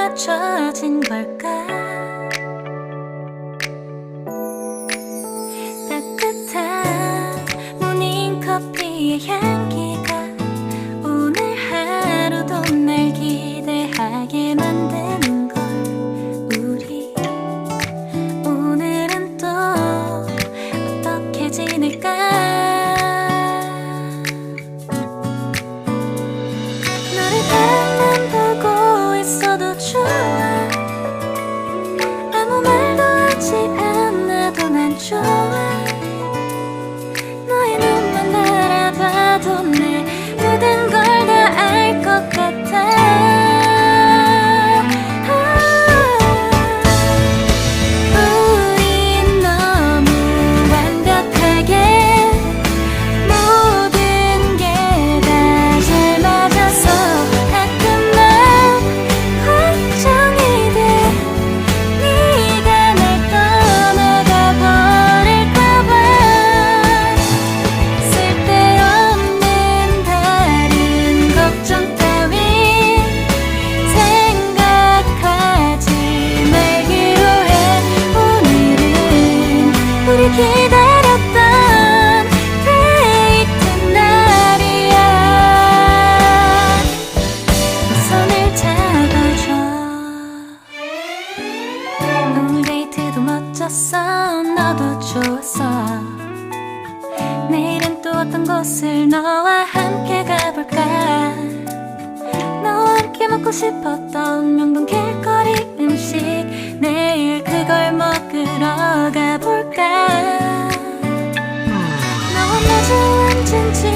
맞춰진 걸까? 따뜻한 모닝커피의 향기가 오늘 하루도 날 기대하게 만드는 걸. 우리 오늘은 또 어떻게 지낼까? 너를 바라만 보고 있어도 좋아. 아무 말도 하지 않아도 난 좋아. 너의 눈만 바라봐도 내 모든 걸 다 알 것 같아. 우린 너무 완벽하게 모든 게 다 잘 맞아서 가끔 난 걱정이 돼. 네가 날 떠나가 버릴까봐. 쓸데없는 다른 걱정 따윈 생각하지 말기로 해. 오늘은 우리 기다렸던 데이트 날이야. 손을 잡아줘. 오늘 데이트도 멋졌어. 너도 좋았어. 내일은 또 어떤 곳을 너와 함께 가볼까? 너와 함께 먹고 싶었던 명동 길거리 음식, 내일 그걸 먹으러 가볼까? 너와 마주 앉은 집